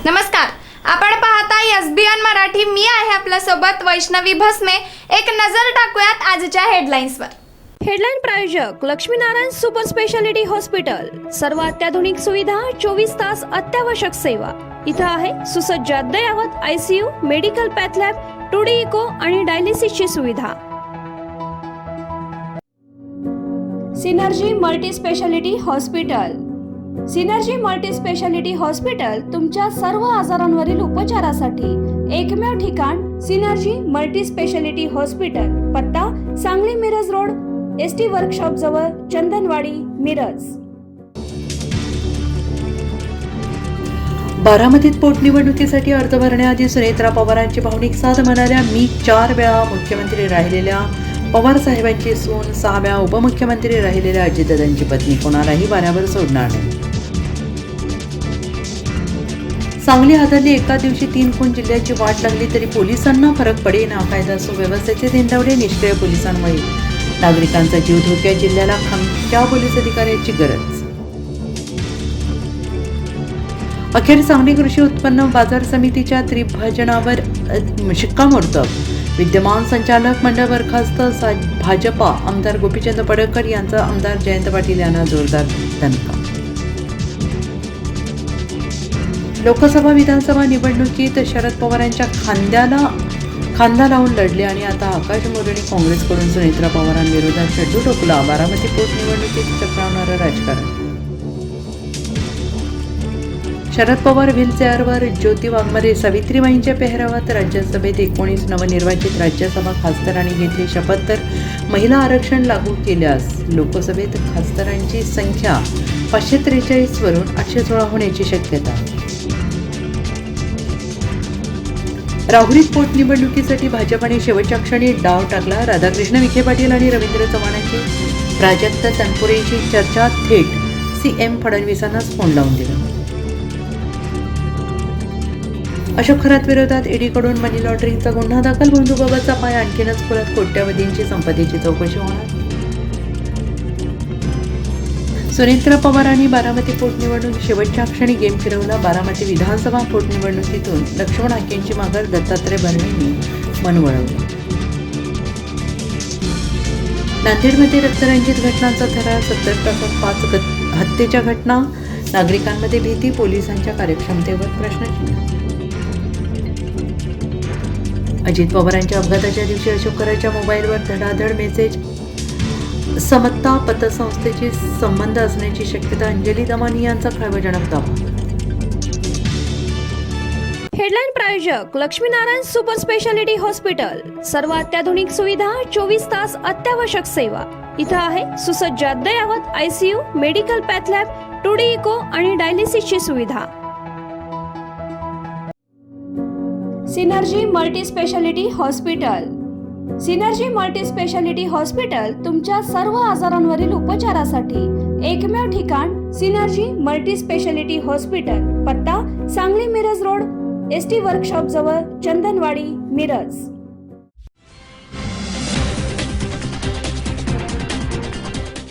नमस्कार, आपण पाहताय एसबीएन मराठी. मी आहे आपल्या सोबत वैष्णवी भस्मे. एक नजर टाकूयात आजच्या हेडलाईन्सवर. हेडलाईन प्रायोजक लक्ष्मीनारायण सुपर स्पेशालिटी हॉस्पिटल. सर्व अत्याधुनिक सुविधा, 24 तास अत्यावश्यक सेवा. इथं आहे सुसज्ज अद्ययावत ICU, medical path lab, 2D echo आणि डायलिसिसची सुविधा. Synergy multi speciality hospital. Synergy multi speciality hospital तुमच्या सर्व आजारांवरील उपचारासाठी एकमेव ठिकाण. Synergy multi speciality hospital. पत्ता Sangli Miraj road, ST workshop जवळ, चंदनवाडी, मिरज. बारामतीत पोटनिवडणुकीसाठी अर्ज भरण्याआधी सुनेत्रा पवारांची भावनिक साथ म्हणाल्या. मी 4 वेळा मुख्यमंत्री राहिलेल्या पवार साहेबांची सून, 6 वेळा उपमुख्यमंत्री राहिलेल्या अजितदादांची पत्नी, कोणालाही वाऱ्यावर सोडणार नाही. सांगली हातातली एका दिवशी 3 खून, जिल्ह्याची वाट लागली तरी पोलिसांना फरक पडेना. कायदा सुव्यवस्थेचे धिंडावले, निष्क्रिय पोलिसांमुळे नागरिकांचा जीव धोक्यात. जिल्ह्याला खमक्या पोलीस अधिकाऱ्याची गरज. अखेर सांगली कृषी उत्पन्न बाजार समितीच्या त्रिभाजनावर शिक्कामोर्तब. विद्यमान संचालक मंडळ बरखास्त. भाजपा आमदार गोपीचंद पडळकर यांचा आमदार जयंत पाटील यांना जोरदार दणका. लोकसभा विधानसभा निवडणुकीत शरद पवारांच्या खांदा लावून लढले आणि आता आकाश मोरे काँग्रेसकडून सुनेत्रा पवारांविरोधात चड्डू टोकला. बारामती पोटनिवडणुकीत चक्रावणारं राजकारण. शरद पवार व्हीलचेअरवर, ज्योती वाघमारे सावित्रीबाईंच्या पेहरावात. राज्यसभेत 19 नवनिर्वाचित राज्यसभा खासदारांनी घेतली शपथ, तर महिला आरक्षण लागू केल्यास लोकसभेत खासदारांची संख्या 543 वरून 816 होण्याची शक्यता. राहुरीत पोटनिवडणुकीसाठी भाजपाने शेवटच्या क्षणी डाव टाकला. राधाकृष्ण विखे पाटील आणि रवींद्र चव्हाणांची प्राजक्त तनपुरेची चर्चा. थेट सीएम फडणवीसांनाच फोन लावून दिला. अशोक खरात विरोधात ईडीकडून मनी लॉन्ड्रिंगचा गुन्हा दाखल. बंधूबाबाचा पाय आणखीनच खोलात. कोट्यवधींची संपत्तीची चौकशी होणार. सुनेत्रा पवारांनी बारामती पोटनिवडणूक शेवटच्या क्षणी गेम फिरवला. बारामती विधानसभा पोटनिवडणुकीतून लक्ष्मण हाकेंची माघार. दत्तात्रय भरणेंनी मन वळवले. नांदेडमध्ये रक्तरंजित घटनांचा थरार. 70 तासात 5 हत्येच्या घटना. नागरिकांमध्ये भीती, पोलिसांच्या कार्यक्षमतेवर प्रश्नचिन्ह. अजित पवारांच्या अपघाताच्या दिवशी अशोक खराच्या मोबाईलवर धडाधड मेसेज. समता पतसंस्थेशी संबंध असण्याची शक्यता. अंजली दमानी यांचा खळबळजनक दावा. हेडलाईन प्रायोजक लक्ष्मीनारायण सुपर स्पेशालिटी हॉस्पिटल. सर्व अत्याधुनिक सुविधा, 24 तास अत्यावश्यक सेवा. इथं आहे सुसज्ज अद्ययावत ICU, medical path lab, 2D echo आणि डायलिसिसची सुविधा. Synergy multi speciality hospital. Synergy multi speciality hospital तुमच्या सर्व आजारांवरील उपचारासाठी एकमेव ठिकाण. Synergy multi speciality hospital. पत्ता Sangli Miraj road, ST workshop जवळ, चंदनवाडी, मिरज.